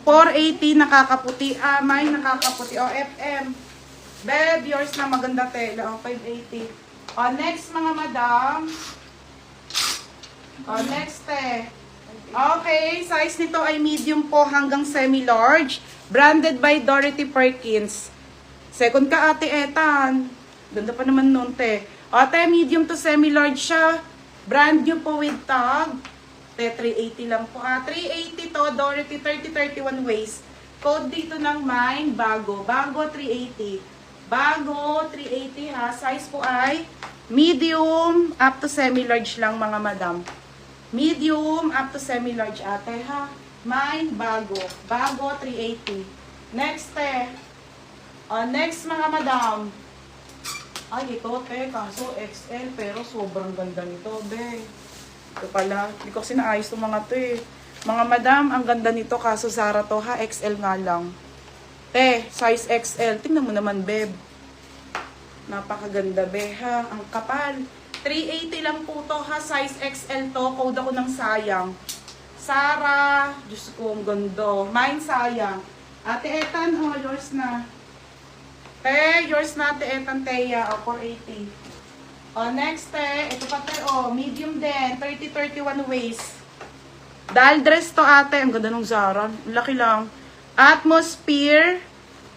480 nakakaputi. May nakakaputi. O, FM. Beb, yours na maganda tela. O, 580. O, next mga madam. O, next Okay, size nito ay medium po hanggang semi-large. Branded by Dorothy Perkins. Second ka, ate Etan. Ganda pa naman nun, te. Ate, medium to semi-large siya. Brand new po with tag. Te, 380 lang po. 380 to, Dorothy, 30-31 waist. Code dito ng mine, bago. Bago, 380. Bago, 380 ha. Size po ay medium up to semi-large lang mga madam. Medium up to semi-large ate ha. Mine, bago. Bago, 380. Next, next mga madam. Ay, ito, kaso XL, pero sobrang ganda nito, be. Ito pala, hindi ko kasi naayos itong mga to Mga madam, ang ganda nito, kaso Zara to ha, XL nga lang. Size XL, tingnan mo naman, beb. Napakaganda, be ha. Ang kapal. 380 lang po to ha, size XL to, code ako ng sayang. Zara, Diyos ko, ang ganda. Mine sayang. Ate Etan, yours na. Yours na, Ate Etan, Teya, 480. Next, ito pa, medium din, 30-31 waist. Dahil dress to, ate, ang ganda ng Zara, laki lang. Atmosphere,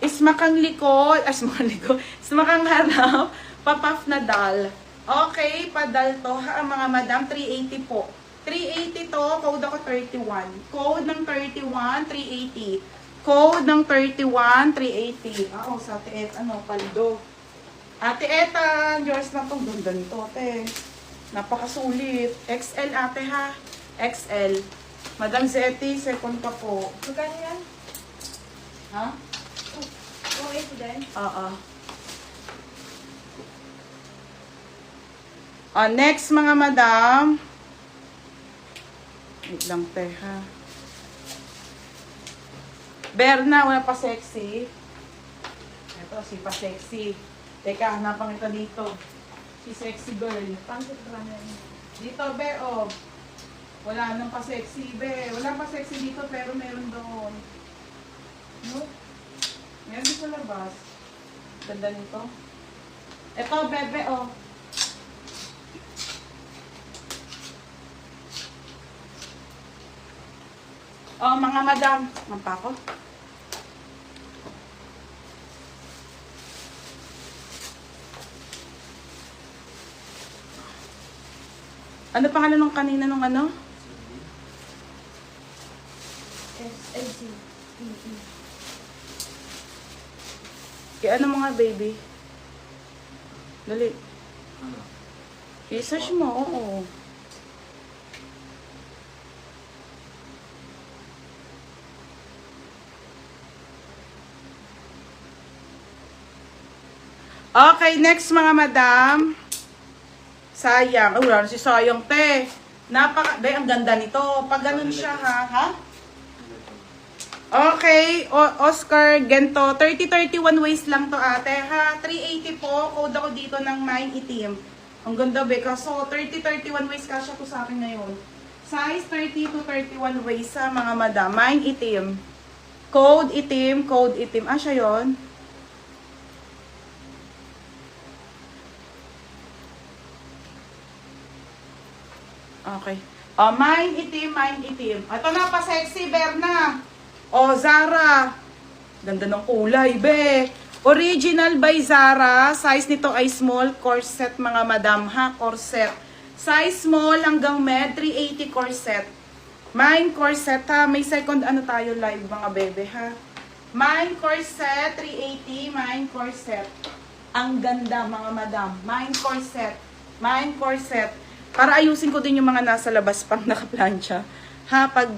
ismakang likod, ismakang harap, papaf na dal. Okay, padal to, ha, mga madam, 380 po. 380 to, code ako 31. Code ng 31, 380. Code ng 31, 380. Sa Ate Etan, paldo. Ate Etan, yours na itong ganda nito, ate. Napakasulit. XL, ate, ha? XL. Madam Zeti, second ka po. Magkano yan? Ha? 280 din? Oo. Next, mga madam. Wait lang, te, ha? Berna, wala pa sexy. Ito, si pa sexy. Teka, hanapan ito dito. Si sexy girl. Pangit ba na yan? Dito, be, wala nang pa sexy, be. Wala pa sexy dito, pero meron doon. No? Meron dito sa labas. Ganda nito. Ito, bebe, mga madam. Mampa ko. Ano pangalan nung kanina nung ano? SLC. Kaya ano mga baby? Dali. I-search mo, oo. Okay, next mga madam. Sayang. Wala na si Sayang, te. Ang ganda nito. Pag ganun siya, ha? Okay, Oscar Gento. 30-31 waist lang to, ate, ha? 380 po. Code ako dito ng mine itim. Ang ganda, be. Kaso, 30-31 waist kasya ko sa akin ngayon. Size 30-31 waist sa mga madam. Mine itim. Code itim, code itim. Siya yun. Okay. Mine itim, mine itim. Ito na, pa-sexy, Berna. Zara. Ganda ng kulay, be. Original by Zara. Size nito ay small corset, mga madam, ha? Corset. Size small hanggang med, 380 corset. Mine corset, ha? May second tayo live, mga bebe, ha? Mine corset, 380. Mine corset. Ang ganda, mga madam. Mine corset. Mine corset. Para ayusin ko din yung mga nasa labas pang nakaplansya. Ha, pag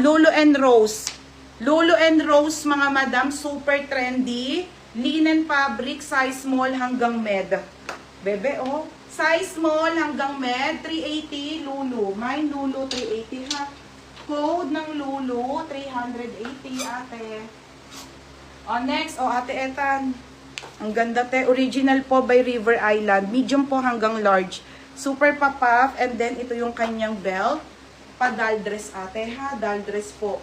Lulu and Rose. Lulu and Rose, mga madam, super trendy. Linen fabric, size small hanggang med. Bebe, size small hanggang med, 380, Lulu. Mine Lulu, 380, ha. Code ng Lulu, 380, ate. Next, ate Etan. Ang ganda, te. Original po by River Island. Medium po hanggang large. Super pa-puff, and then ito yung kanyang belt. Pa-doll dress, ate, ha? Doll dress po.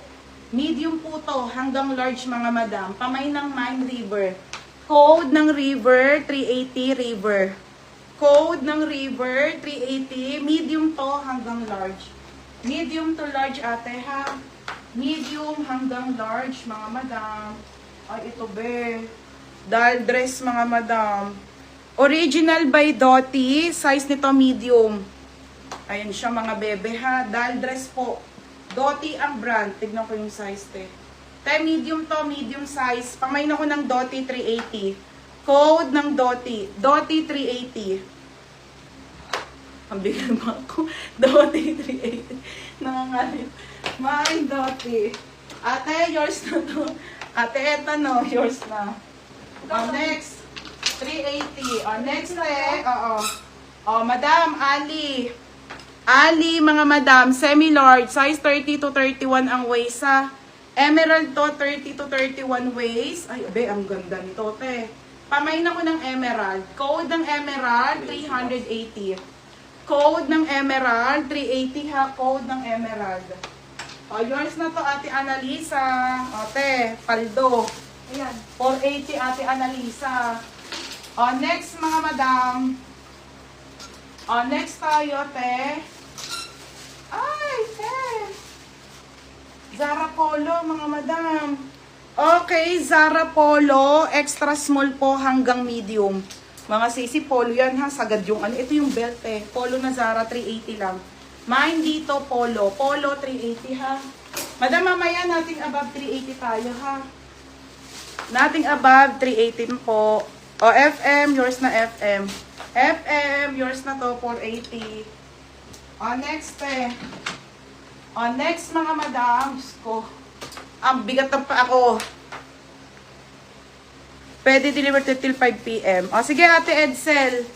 Medium po to, hanggang large mga madam. Pamay ng Mine River. Code ng River, 380 River. Code ng River, 380. Medium to hanggang large. Medium to large ate ha. Medium hanggang large mga madam. Ay ito be. Doll dress mga madam. Original by Doty. Size nito medium. Ayan siya mga bebe ha. Doll dress po. Doty ang brand. Tignan ko yung size te. Te, medium to, medium size. Pamain ako ng Doty 380. Code ng Doty. Doty 380. Ang bigyan mo ako. Doty 380. Nangangalit. Mine Doty. Ate, yours na to. Ate, eto no. Yours na. Next. 380. Next te. Oo. Madam, Ali. Ali, mga madam, semi-large, size 30 to 31 ang waist ha. Emerald to, 30 to 31 waist. Ay, abe, ang ganda nito, te. Pamain ako ng emerald. Code ng emerald, 380. Code ng emerald, 380 ha. Code ng emerald. Yours na to, ate Annalisa. Te, paldo. Ayan. 480, ate Annalisa. Next, mga madam. Next tayo, te. Ay, te. Zara Polo, mga madam. Okay, Zara Polo. Extra small po hanggang medium. Mga sisi, polo yan ha. Sagad yung ano. Ito yung belt eh. Polo na Zara, 380 lang. Mine dito, polo. Polo, 380 ha. Madam, mamaya nating above 380 tayo ha. Nating above 380 po. FM, yours na FM. FM, yours na to, 480. Next eh. Next mga madam. Diyos ko. Ang bigat ng pa ako. Pwede deliver till 5 p.m. Sige ate Edsel.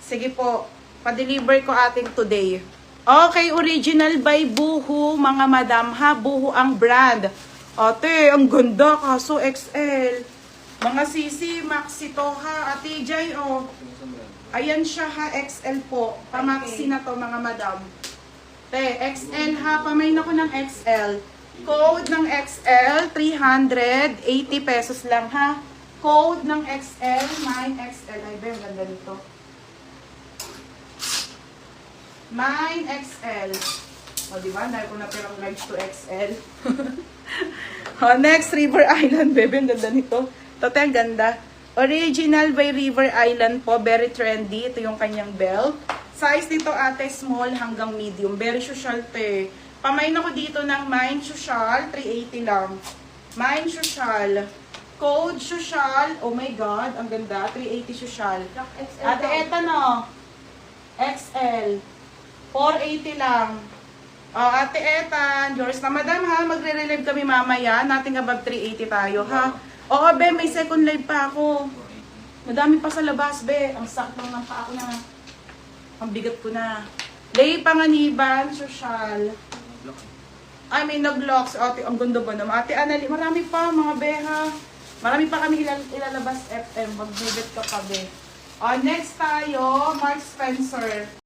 Sige po. Pa-deliver ko ating today. Okay, original by Boohoo mga madam ha. Boohoo ang brand. Ate, ang ganda. Kaso XL. Mga sisi, maxi to ha. Ate Jai, ayan siya ha, XL po. Pamaxi na to mga madam. Te, XL ha, pamain ako ng XL. Code ng XL, 380 pesos lang ha. Code ng XL, 9XL. Ay ba, yung ganda nito. 9XL. Diba, dahil ko natirang large to XL. Next, River Island, bebe, ang ganda nito. Tote, ang ganda. Original by River Island po. Very trendy. Ito yung kanyang belt. Size nito ate, small hanggang medium. Very social te. Pamain ako dito ng Mine Social. 380 lang. Mine Social. Code Social. Oh my God. Ang ganda. 380 Social. Ate, eto no. XL. 480 lang. Ate Etan. Yours na madam ha. Magre-relive kami mamaya. Nating above 380 tayo ha. Oo, be, may second live pa ako. Madami pa sa labas, be. Ang sakto ng pa ako na. Ang bigat ko na. Lay Panganiban, social. Ay, may nag-locks. Ate, ang ganda ba naman? Ate Annali, marami pa, mga beha. Marami pa kami ilalabas FM. Mag-visit ka pa, be. Next tayo, Mark Spencer.